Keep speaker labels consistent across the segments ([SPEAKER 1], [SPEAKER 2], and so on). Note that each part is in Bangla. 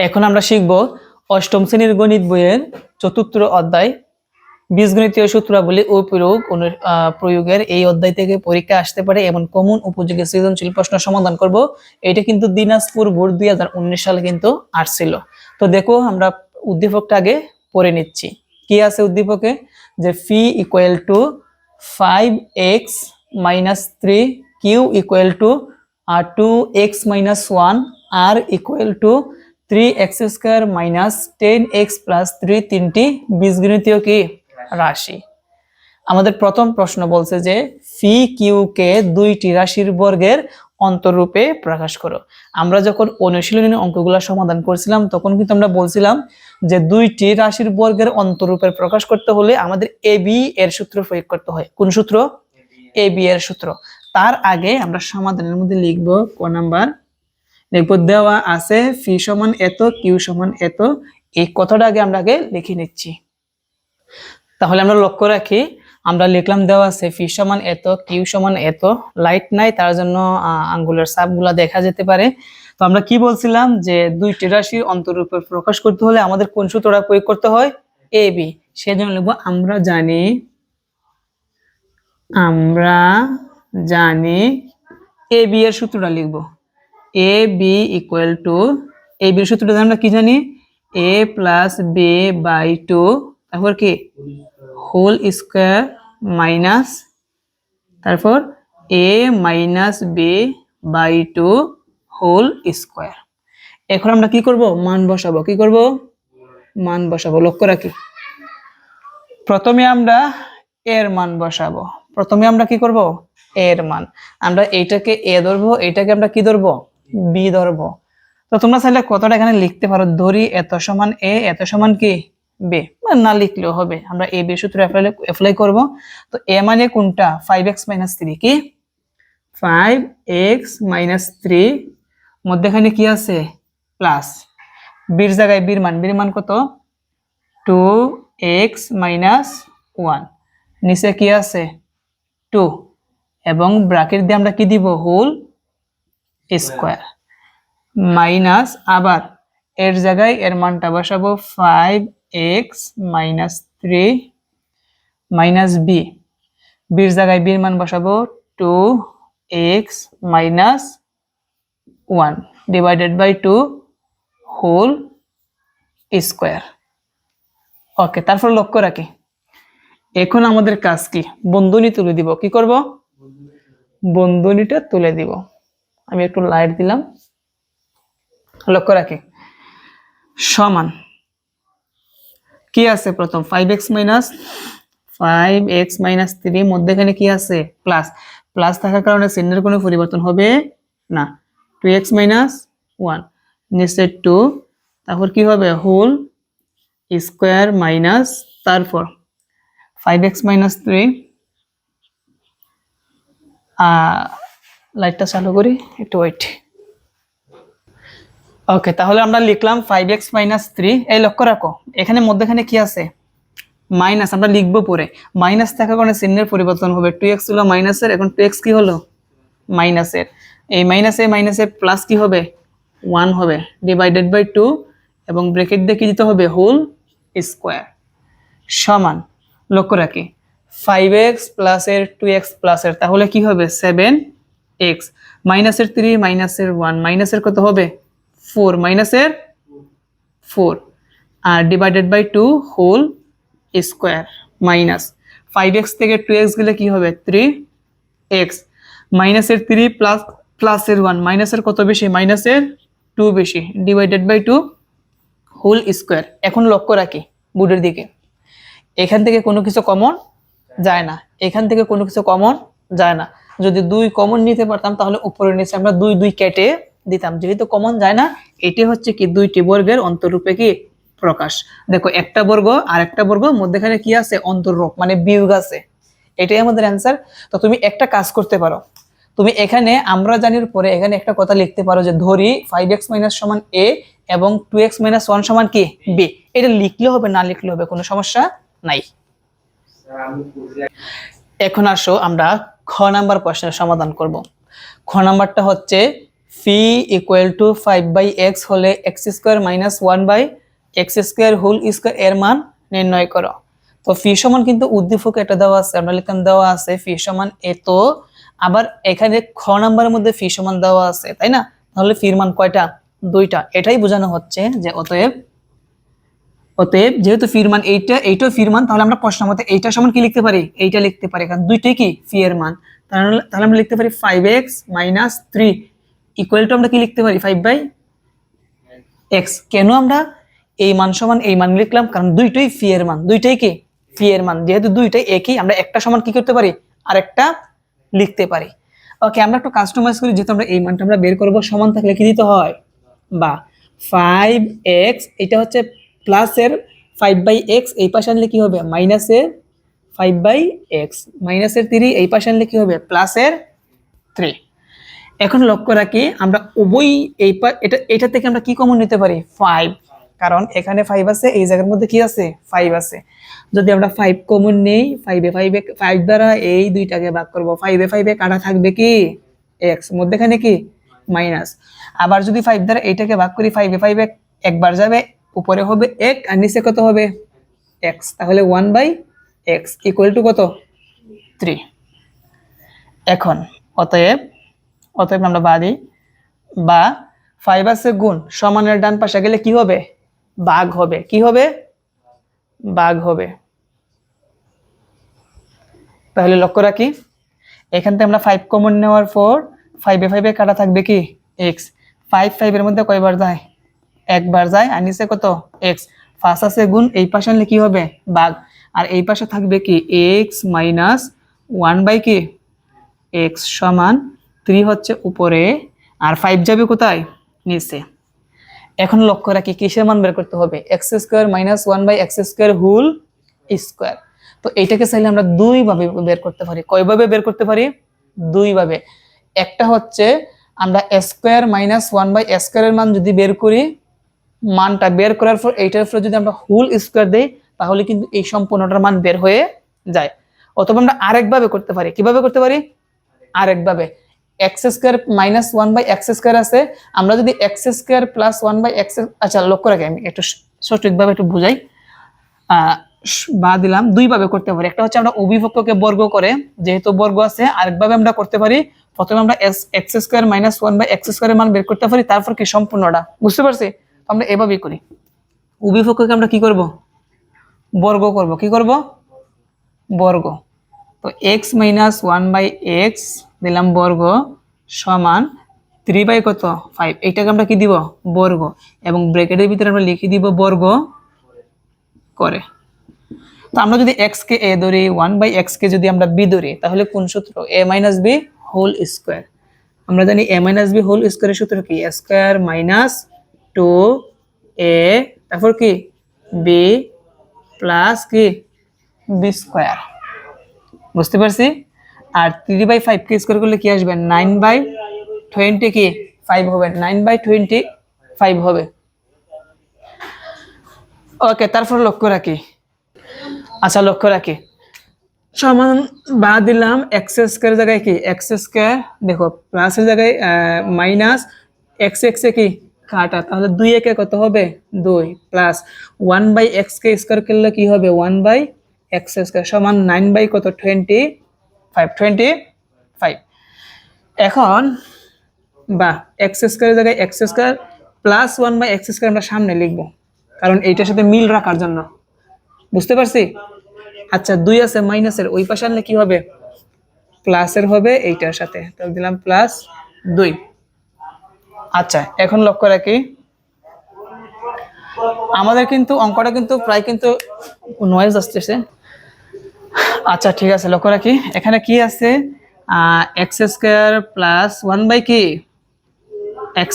[SPEAKER 1] এখন আমরা শিখব অষ্টম শ্রেণীর গণিত বইয়ের চতুর্থ অধ্যায় বীজগণিতীয় সূত্রাবলী ও প্রয়োগের এই অধ্যায় থেকে পরীক্ষা আসতে পারে এমন কমন উপযোগী সৃজনশীল প্রশ্ন সমাধান করব। এটা কিন্তু দিনাজপুর বোর্ড 2019 সালে কিন্তু আসছিল। তো দেখো আমরা উদ্দীপকটা আগে পড়ে নিচ্ছি। কি আছে উদ্দীপকে? যে P equal to 5x - 3 Q equal to 2x - 1 R equal to 3x² - 10x + 3 তিনটি বীজগণিতীয় কি রাশি। আমাদের প্রথম প্রশ্ন বলছে যে ফি কিউ কে দুইটি রাশির বর্গের অন্তররূপে প্রকাশ করো। আমরা যখন অনুশীলনী অঙ্কগুলো সমাধান করছিলাম তখন কিন্তু আমরা বলছিলাম যে দুইটি রাশির বর্গের অন্তররূপে প্রকাশ করতে হলে আমাদের এবি এর সূত্র প্রয়োগ করতে হয়। কোন সূত্র? এবি এর সূত্র। তার আগে আমরা সমাধানের মধ্যে লিখব ক নাম্বার, দেখবো দেওয়া আছে ফি সমান এত কিউ সমান এত, এই কথাটা আগে লিখে নিচ্ছি। তাহলে আমরা লক্ষ্য রাখি, আমরা লিখলাম দেওয়া আছে ফি সমান এত কিউ সমান এত, লাইট নাই তার জন্য আঙ্গুলের ছাপগুলা দেখা যেতে পারে। তো আমরা কি বলছিলাম যে দুইটি রাশির অন্তররূপে প্রকাশ করতে হলে আমাদের কোন সূত্রটা প্রয়োগ করতে হয়? A B. সেজন্য লিখবো আমরা জানি এ বি এর সূত্রটা লিখবো। A B equal to, A B এর সূত্রটা আমরা কি জানি? a প্লাস বি বাই 2 তারপর কি হোল স্কয়ার মাইনাস তারপর a minus B by 2 whole square. এখন আমরা কি করব? মান বসাবো। কি করব? মান বসাবো। লক্ষ্য রাখি, প্রথমে আমরা এর মান বসাবো। প্রথমে আমরা কি করব? এর মান। আমরা এইটাকে এ ধরবো, এইটাকে আমরা কি ধরবো? বি ধরবো। তো তোমরা চাইলে কতটা এখানে লিখতে পারো, ধরি এত সমান এ, এত সমান কি বি, না লিখলেও হবে। আমরা এ বি সূত্র অ্যাপ্লাই করব। তো এ মানে কোনটা? 5x - 3 কি 5x - 3 মধ্যখানে কি আছে? প্লাস, বির জায়গায় বির মান কত? 2x - 1, নিচে কি আছে? 2 এবং ব্র্যাকেট দিয়ে আমরা কি দিব? হোল স্কয়ার মাইনাস, আবার এর জায়গায় এর মানটা বসাবো 5x - 3 মাইনাস বি, বির জায়গায় বির মান বসাবো 2x - 1 divided by 2 whole square. Okay, তারপর লক্ষ্য রাখি, এখন আমাদের কাজ কি? বন্ধনী তুলে দিব। কি করব? বন্ধনীটা তুলে দিব। আমি একটু লাইট দিলাম। লক্ষ্য রাখি, সমান কি আছে? প্রথম 5x - 3 মধ্যখানে কি আছে? প্লাস, প্লাস থাকার কারণে চিহ্নের কোনো পরিবর্তন হবে না। 2x - 1 নিচে 2, তারপর কি হবে? হোল স্কয়ার মাইনাস, তারপর 5x - 3, লাইটটা চালু করি, একটু ওয়েট। ওকে, তাহলে আমরা লিখলাম 5x - 3। এই লক্ষ্য রাখো, এখানে মধ্যখানে কি আছে? মাইনাস। আমরা লিখবো পরে, মাইনাস থাকার কারণে চিহ্নের পরিবর্তন হবে। 2x ছিল মাইনাসের, এখন 2x কি হলো? মাইনাসের। এই মাইনাসে প্লাস কি হবে? 1 হবে ডিভাইডেড বাই 2 এবং ব্র্যাকেট দিয়ে কি দিতে হবে? হোল স্কয়ার সমান, লক্ষ্য রাখি 5x প্লাসের 2x প্লাসের, তাহলে কি হবে? 7x মাইনাসের 3 মাইনাসের 1 মাইনাসের কত হবে? 4 মাইনাসের 4 আর divided by 2 whole square minus 5x থেকে 2x গেলে কি হবে? 3x মাইনাসের 3 প্লাস প্লাসের 1 মাইনাসের কত বেশি? মাইনাসের 2 বেশি ডিভাইডেড বাই 2 হোল স্কয়ার। এখন লক্ষ্য রাখি বোর্ডের দিকে, এখান থেকে কোনো কিছু কমন যায় না, এখান থেকে কোনো কিছু কমন যায় না। যদি 2 কমন নিতে পারতাম তাহলে উপরে নিচে আমরা 2 2 কেটে দিতাম। যেহেতু কমন যায় না, এটি হচ্ছে কি দুইটি বর্গের অন্তররূপে কি প্রকাশ। দেখো, একটা বর্গ আর একটা বর্গ মধ্যখানে কি আছে? অন্তররূপ মানে বিয়োগ আছে। এটাই আমাদের অ্যান্সার। তো তুমি একটা কাজ করতে পারো, তুমি এখানে আমরা জানির পরে এখানে একটা কথা লিখতে পারো যে ধরি 5x - সমান a এবং 2x - 1 সমান কি b। এটা লিখলে হবে, না লিখলে হবে, কোনো সমস্যা নাই। এখন আসো আমরা খ নাম্বার প্রশ্নের সমাধান করব। খ নাম্বারটা হচ্ছে ফি ইকুয়াল টু 5/x হলে x square minus 1/x² whole square এর মান নির্ণয় করো। তো ফি সমান কিন্তু উদ্দীপক এটা দেওয়া আছে, আমরা লিখলাম দেওয়া আছে ফি সমান এত, আবার এখানে খ নাম্বারের মধ্যে ফি সমান দেওয়া আছে, তাই না? তাহলে ফির মান কয়টা? দুইটা। এটাই বোঝানো হচ্ছে যে অতএব যেহেতু ফির মান এইটাও ফির মান, তাহলে আমরা প্রশ্ন মতে এইটা সমান কি লিখতে পারি? এইটা লিখতে পারি, কারণ দুইটাই কি ফি এর মান। তাহলে আমরা লিখতে পারি 5x - 3 ইকুয়াল টু আমরা কি লিখতে পারি 5/x। কেন আমরা এই মান সমান এই মান লিখলাম? কারণ দুইটাই ফি এর মান, দুইটাই কি ফি এর মান। যেহেতু দুইটাই একই, আমরা একটা সমান কি করতে পারি? আরেকটা লিখতে পারি। ওকে, আমরা একটু কাস্টমাইজ করি। যেহেতু আমরা এই মানটা আমরা বের করব, সমান থাকলে কি দিতে হয়? বা 5x এটা হচ্ছে প্লাসের 5/x, এই পাশে আনলে কি হবে? মাইনাসের 5/x, মাইনাসের 3 এই পাশে আনলে কি হবে? প্লাসের 3। এখন লক্ষ্য রাখি আমরা উভয় এটা থেকে আমরা কি কমন নিতে পারি? 5, কারণ এখানে 5 আছে, এই জায়গার মধ্যে কি আছে? 5 আছে। যদি আমরা 5 কমন নেই, 5 দ্বারা এই দুইটাকে ভাগ করব, 5 কাটা থাকবে কি? x, মধ্যখানে কি? মাইনাস। আবার যদি 5 দ্বারা এইটাকে ভাগ করি, 5 একবার যাবে, উপরে হবে 1 আর নিচে কত হবে? x। তাহলে 1/x ইকুয়াল টু কত? 3। এখন অতএব আমরা বাদী বা 5 আছে গুণ, সমানের ডান পাশে গেলে কি হবে? ভাগ হবে। কি হবে? ভাগ হবে। তাহলে লক্ষ্য রাখি এখান থেকে আমরা 5 কমন নেওয়ার পর 5 কাটা থাকবে কি? x। 5 এর মধ্যে কয়বার যায়? একবার যায়, আর নিচে কত? x। 5 আছে গুণ, এই পাশে আনলে কি হবে? ভাগ। আর এই পাশে থাকবে কি? x মাইনাস 1 কি? x সমান 3 হচ্ছে উপরে, আর 5 যাবে কোথায়? নিচে। এখন লক্ষ্য রাখি কিসের মান বের করতে হবে? x² - 1/x² whole square. তো এইটাকে চাইলে আমরা দুই ভাবে বের করতে পারি। কয়ভাবে বের করতে পারি? দুই ভাবে। একটা হচ্ছে আমরা স্কয়ার মাইনাস 1/s² এর মান যদি বের করি, মানটা বের করার পর এইটার উপরে যদি আমরা হোল স্কয়ার দেই, তাহলে কিন্তু এই সম্পূর্ণটার মান বের হয়ে যায়। অথবা আমরা আরেকভাবে করতে পারি। কিভাবে করতে পারি? আরেকভাবে x² - 1/x² আছে, আমরা যদি x² + 1/x, আচ্ছা লক্ষ্য রাখি আমি একটু সঠিকভাবে একটু বুঝাই। বা দিলাম দুইভাবে করতে পারি। একটা হচ্ছে আমরা অভিভাবককে বর্গ করে, যেহেতু বর্গ আছে, আরেকভাবে আমরা করতে পারি। প্রথমে আমরা x² - 1/x² এর মান বের করতে পারি, তারপর কি সম্পূর্ণটা। বুঝতে পারছি? আমরা এভাবেই করি। অভিভাবককে আমরা কি করব? বর্গ করব। কি করব? বর্গ। তো x - 1/x দিলাম বর্গ সমান 3 কত? 5। এইটাকে আমরা কি দিব? বর্গ। এবং ব্র্যাকেটের ভিতরে আমরা লিখে দিব বর্গ করে। তো আমরা যদি x কে a ধরি, 1/x কে যদি আমরা b ধরি, তাহলে কোন সূত্র? a - b whole square. আমরা জানি a - b হোল স্কয়ারের সূত্র কি? a স্কয়ার মাইনাস 2a, তারপর কি? b প্লাস কি? b square. বুঝতে পারছি? আর 3/5 কে স্কয়ার করলে কি আসবে? 9/20 কি? 5 হবে। 9/25 হবে। ওকে, তারপর লক্ষ্য রাখি। আচ্ছা লক্ষ্য রাখি সমান বা দিলাম x² জায়গায় কি? x², দেখো প্লাসের জায়গায় মাইনাস x এ কি? কাটা, তাহলে 2 একে কত হবে? 2 প্লাস 1/x কে স্কয়ার করলে কি হবে? 1/x² সমান 9 কত? 25। এখন বা x² জায়গায় x² প্লাস 1/x² আমরা সামনে লিখব, কারণ এইটার সাথে মিল রাখার জন্য। বুঝতে পারছি? আচ্ছা 2 আছে মাইনাসের, ওই পাশে আনলে কি হবে? প্লাসের হবে এইটার সাথে, তাহলে দিলাম প্লাস 2। আচ্ছা এখন লক্ষ্য রাখি আমাদের কিন্তু অঙ্কটা কিন্তু প্রায় কিন্তু নয়েজ আসতেছে। আচ্ছা ঠিক আছে, লক্ষ্য রাখি এখানে কি আছে? x² প্লাস 1 কি? x²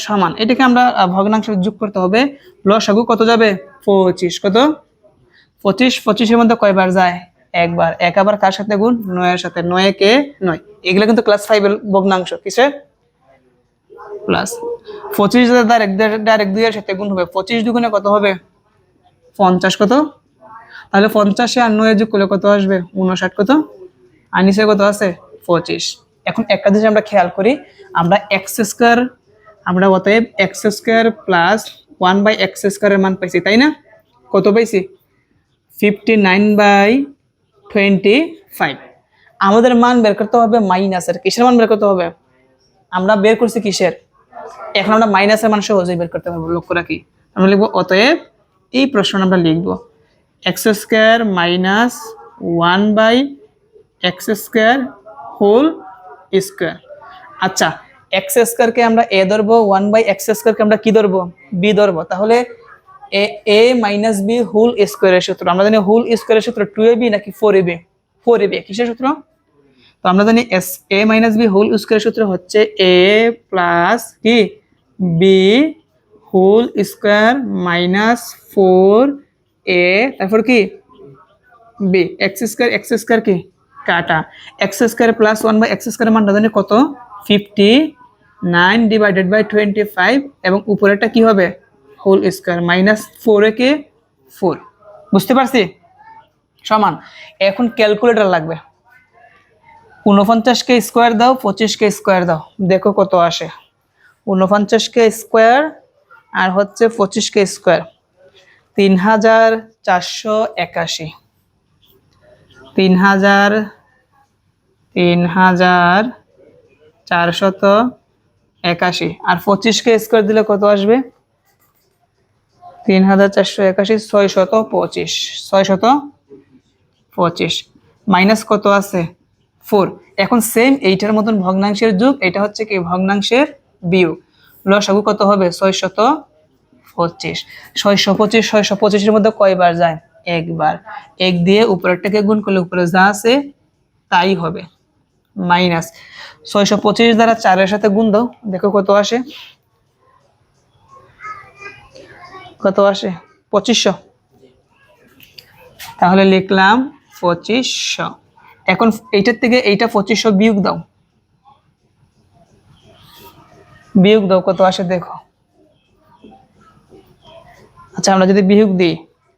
[SPEAKER 1] সমান, এটাকে আমরা ভগ্নাংশে যোগ করতে হবে। লসাগু কত যাবে? 25। কত? 25 এর মধ্যে কয়বার যায়? একবার। এক আবার কার সাথে গুণ? 9 এর সাথে। 9 কে 9, এগুলো কিন্তু ক্লাস 5 এর ভগ্নাংশ। কিসের? প্লাস 25 ডাইরেক্ট 2 এর সাথে গুণ হবে। 25 দুগুণে কত হবে? 50। কত? তাহলে 50 আর 9 যোগ করলে কত আসবে? 59। কত? আর নিচে কত আছে? 25। এখন একটা জিনিস আমরা খেয়াল করি, আমরা এক্স স্কোয়ার, আমরা অতএব এক্স স্কোয়ার প্লাস 1/x স্কোয়ারের মান পাইছি, তাই না? কত পাইছি? 59/25। আমাদের মান বের করতে হবে মাইনাসের। কিসের মান বের করতে হবে? আমরা বের করছি কিসের? এখন আমরা মাইনাসের মান সহজেই বের করতে পারবো। লক্ষ্য রাখি, আমরা লিখবো অতএব এই প্রশ্ন আমরা লিখবো x square minus 1/x square whole square. আচ্ছা, এক্স স্কোয়ারকে আমরা এ ধরবো, 1/x স্কোয়ারকে আমরা কি ধরবো? বি ধরবো। তাহলে এ মাইনাস বি হোল স্কোয়ারের সূত্র আমরা জানি, হোল স্কোয়ারের সূত্র 2ab নাকি 4ab? 4ab। কিসের সূত্র? তো আমরা জানি এ মাইনাস বি হোল স্কোয়ারের সূত্র হচ্ছে এ প্লাস কি b whole square minus 4a, তারপর কি বি। এক্স স্কোয়ার কি কাটা, এক্স স্কোয়ার প্লাস 1/x স্কোয়ারের মানটা জানি কত? 59/25 এবং উপরেরটা কি হবে? হোল স্কোয়ার মাইনাস 4a কে 4। বুঝতে পারছি? সমান। এখন ক্যালকুলেটর লাগবে। 49কে স্কোয়ার দাও, 25কে স্কোয়ার দাও, দেখো কত আসে। 49কে স্কোয়ার আর হচ্ছে 25কে স্কোয়ার, 3481। 3481 আর 25কে স্কোয়ার দিলে কত আসবে? 3481 625। 625 মাইনাস কত আছে? 4। এখন সেম এইটার মতন ভগ্নাংশের যোগ, এটা হচ্ছে কি ভগ্নাংশের বিয়োগ। লসাগু কত হবে? 625। 625 625 এর মধ্যে কয়বার যায়? একবার। এক দিয়ে উপরেরটাকে গুণ করলে উপরে যা আছে তাই হবে, মাইনাস 625 দ্বারা 4 এর সাথে গুণ দাও, দেখো কত আসে। কত আসে? 2500। তাহলে লিখলাম 2500। এখন এইটার থেকে এইটা 2500 বিয়োগ দাও, বিয়োগ দাও কত আসে দেখো। আচ্ছা, আমরা যদি বিয়োগ দিই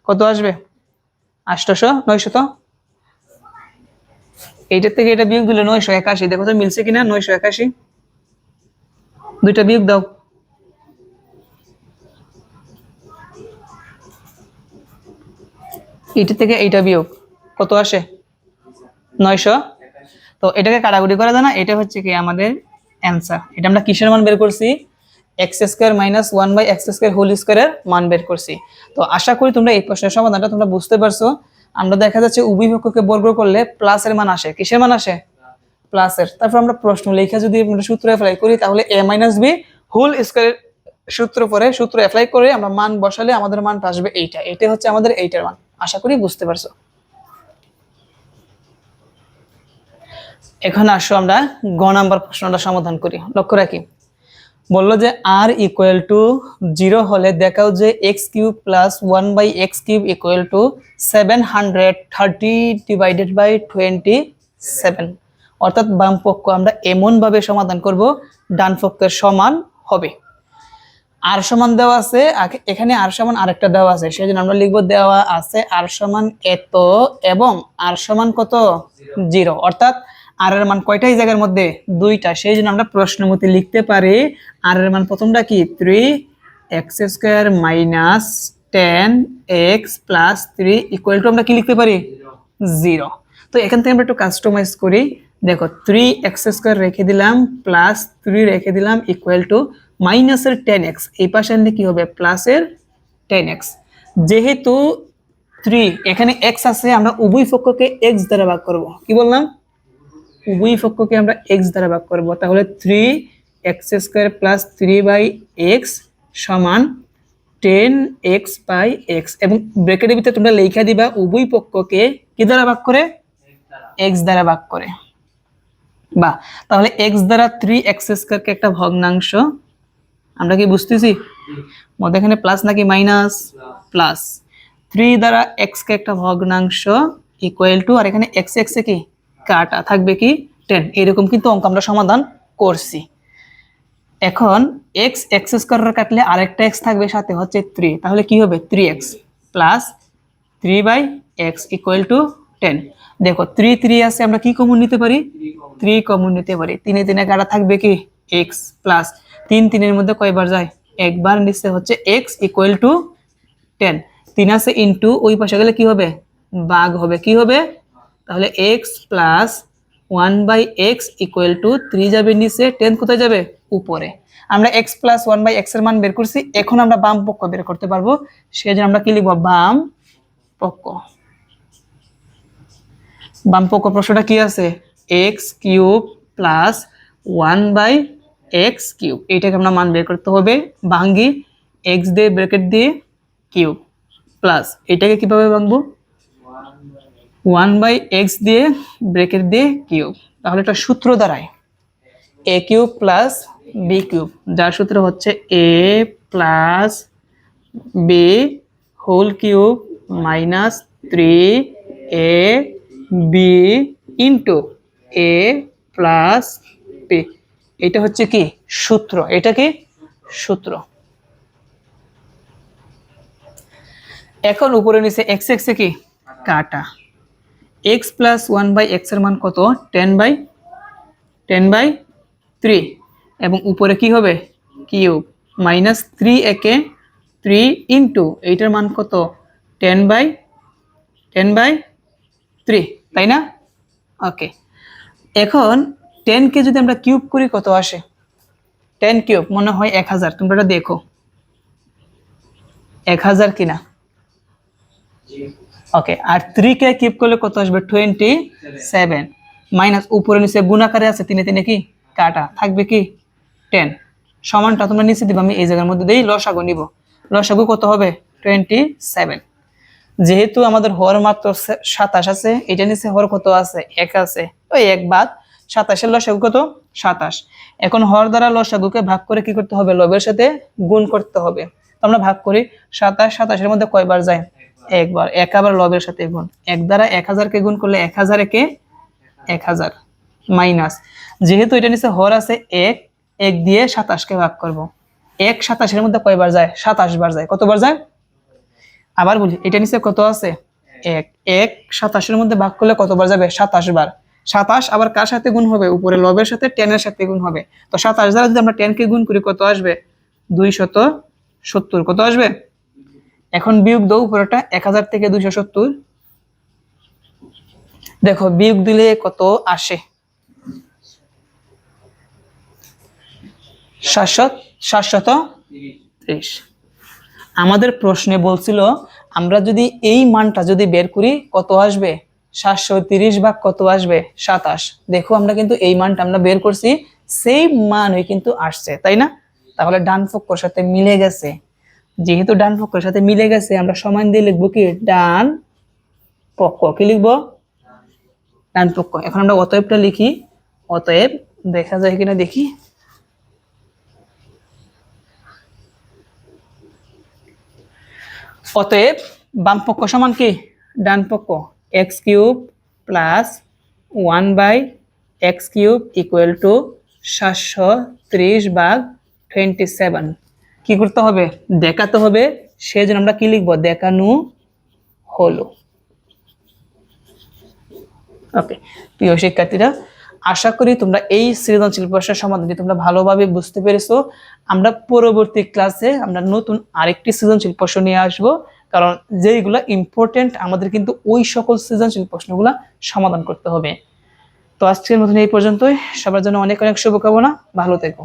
[SPEAKER 1] কত আসবে? 800 900। এইটার থেকে এটা বিয়োগ দিলে 981। দেখো তো মিলছে কিনা? 981। দুইটা বিয়োগ দাও। এইটা থেকে এইটা বিয়োগ কত আসে? 900। তো এটাকে কাটাকুটি করা যায় না, এটা হচ্ছে কি আমাদের অ্যান্সার। এটা আমরা কিসের মান বের করছি? X square minus 1/x square whole স্কোয়ারের মান বের করছি। তো আশা করি তোমরা এই প্রশ্নের সমাধানটা তোমরা বুঝতে পারছো। আমরা দেখা যাচ্ছে উভয় পক্ষকে বর্গ করলে প্লাসের মান আসে। কিসের মান আসে? প্লাসের। তারপর আমরা প্রশ্ন লেখা যদি আমরা সূত্র অ্যাপ্লাই করি তাহলে a মাইনাস বি হোল স্কোয়ারের সূত্র পরে সূত্র অ্যাপ্লাই করে আমরা মান বসালে আমাদের মানটা আসবে এইটা। এটা হচ্ছে আমাদের এইটার মান। আশা করি বুঝতে পারছো। এখন আসো আমরা গ নাম্বার প্রশ্নটা সমাধান করি। লক্ষ্য রাখি, বললো যে r ইকুয়াল টু 0 হলে দেখাও যে x³ plus 1/x³ equal to 730/27। অর্থাৎ বাম পক্ষ আমরা এমন ভাবে সমাধান করব ডান পক্ষের সমান হবে। আর সমান দেওয়া আছে, এখানে আর সমান আরেকটা দেওয়া আছে, সেই জন্য আমরা লিখবো দেওয়া আছে আর সমান এত এবং আর সমান কত? 0। অর্থাৎ আর এর মান কয়টা এই জায়গার মধ্যে? দুইটা। সেই জন্য আমরা প্রশ্ন মতে লিখতে পারি আর এর মান প্রথমটা কি 3x² minus 10x plus 3 equal to আমরা কি লিখতে পারি? 0। তো এখান থেকে আমরা একটু কাস্টমাইজ করি। দেখো 3x² রেখে দিলাম প্লাস 3 রেখে দিলাম ইকুয়াল টু মাইনাসের 10x, এই পাশে আনলে কি হবে? প্লাসের 10x। যেহেতু 3 এখানে x আছে, আমরা উভয় পক্ষকে x দ্বারা ভাগ করব। কি বললাম? উভয় পক্ষকে আমরা x দ্বারা ভাগ করব। তাহলে 3x² প্লাস 3/x সমান 10x/x এবং ব্র্যাকেটের ভিতরে তোমরা লেখা দিবা উভয় পক্ষকে কি দ্বারা ভাগ করে? x দ্বারা ভাগ করে। বা তাহলে x দ্বারা 3x² কে একটা ভগ্নাংশ, আমরা কি বুঝতেছি মধ্যে এখানে প্লাস নাকি মাইনাস? প্লাস। 3 দ্বারা x কে একটা ভগ্নাংশ ইকুয়াল টু, আর এখানে x x এ কি কাটা থাকবে কি 10। এরকম কিন্তু অঙ্ক আমরা সমাধান করছি। এখন x x² কাটলে আরেকটা x থাকবে সাথে হচ্ছে 3, তাহলে কি হবে? 3x plus 3/x equal to 10। দেখো 3 3 আছে, আমরা কি কমন নিতে পারি? 3 কমন নিতে পারি। 3 3 কাটা থাকবে কি x প্লাস 3 3 এর মধ্যে কয়বার যায়? একবার। নিচে হচ্ছে x ইকুয়াল টু 10। 3 আছে ইনটু ওই পাশে গেলে কি হবে? ভাগ হবে। কি হবে? তাহলে x plus 1/x equal to 3 যাবে নিচে, 10 কোথায় যাবে? উপরে। আমরা x প্লাস 1/x এর মান বের করছি, এখন আমরা বাম পক্ষ বের করতে পারবো। সেজন্য আমরা কি লিখব? বাম পক্ষ। বাম পক্ষ প্রশ্নটা কি আছে? x cube plus 1/x cube, এইটাকে আমরা মান বের করতে হবে। ভাঙ্গি x দিয়ে ব্র্যাকেট দিয়ে কিউব প্লাস এটাকে কিভাবে ভাঙবো? 1/x দিয়ে ব্র্যাকেট দিয়ে কিউব। তাহলে একটা সূত্র দাঁড়ায় a cube plus b cube, যার সূত্র হচ্ছে a প্লাস b whole cube minus 3ab into a প্লাস b। এটা হচ্ছে কি সূত্র, এটা কি সূত্র। এখন উপরে নিচে x x এ কি কাটা, x প্লাস 1/x এর মান কত? 10/3 এবং উপরে কি হবে? কিউব মাইনাস 3 একে 3 ইন্টু এইটার মান কত? 10/3, তাই না? ওকে, এখন 10 কে যদি আমরা কিউব করি কত আসে? 10 কিউব মনে হয় 1000। তোমরা এটা দেখো 1000 কিনা। ওকে, আর 3 কে কিউব করলে কত আসবে? 27 মাইনাস উপরে নিচে গুণাকারে আছে 3 3 কি কাটা থাকবে কি 10। সমানটা তোমরা নিচে দিবা, আমি এই জায়গার মধ্যে দেই। লসাগু নিব। লসাগু কত হবে? 27। যেহেতু আমাদের হর মাত্র 27 আছে, এটা নিচে হর কত আছে? 1 আছে, ওই 1 বাদ 27 এর লসাগু কত? 27। এখন হর দ্বারা লসাগুকে ভাগ করে কি করতে হবে? লবের সাথে গুণ করতে হবে। তো আমরা ভাগ করি। 27 27 এর মধ্যে কয়বার যায়? একবার। 1 আবার লবের সাথে গুণ। 1 দ্বারা 1000 কে গুণ করলে 1000 একে 1000 মাইনাস, যেহেতু এটা নিচে হর আছে 1 1 দিয়ে 27 কে ভাগ করব। 1 27 এর মধ্যে কয়বার যায়? 27 বার যায়। কতবার যায়? আবার বলি, এটা নিচে কত আছে? 1 1 27 এর মধ্যে ভাগ করলে কতবার যাবে? 27 বার। 27 আবার কার সাথে গুণ হবে? উপরে লবের সাথে 10 এর সাথে গুণ হবে। তো 27 দ্বারা যদি আমরা 10 কে গুণ করি কত আসবে? 270। কত আসবে? এখন বিয়োগ দাও উপরেটা 1000 থেকে 270। দেখো বিয়োগ দিলে কত আসে? 730। আমাদের প্রশ্নে বলছিল আমরা যদি এই মানটা যদি বের করি কত আসবে? 730 ভাগ কত আসবে? 27। দেখো আমরা কিন্তু এই মানটা আমরা বের করছি, সেম মানই কিন্তু আসছে, তাই না? তাহলে ডান পক্ষের সাথে মিলে গেছে। যেহেতু ডান পক্ষের সাথে মিলে গেছে, আমরা সমান দিয়ে লিখবো কি? ডান পক্ষ। কি লিখবো? ডান পক্ষ। এখন আমরা অতএবটা লিখি। অতএব দেখা যায় কিনা দেখি। অতএব বাম পক্ষ সমান কি? ডান পক্ষ। x cube plus 1/x cube equal to 730 ভাগ 27। কি করতে হবে? দেখাতে হবে। সেজন্য আমরা কি লিখবো? দেখানো হলো। ওকে, প্রিয় শিক্ষার্থীরা, আশা করি তোমরা এই সৃজনশীল প্রশ্নের সমাধানটি তোমরা ভালোভাবে বুঝতে পেরেছো। আমরা পরবর্তী ক্লাসে আমরা নতুন আরেকটি সৃজনশীল প্রশ্ন নিয়ে আসবো, কারণ যেইগুলো ইম্পর্টেন্ট আমাদের কিন্তু ওই সকল সৃজনশীল প্রশ্নগুলো সমাধান করতে হবে। তো আজকের মতন এই পর্যন্তই। সবার জন্য অনেক অনেক শুভকামনা। ভালো থেকো।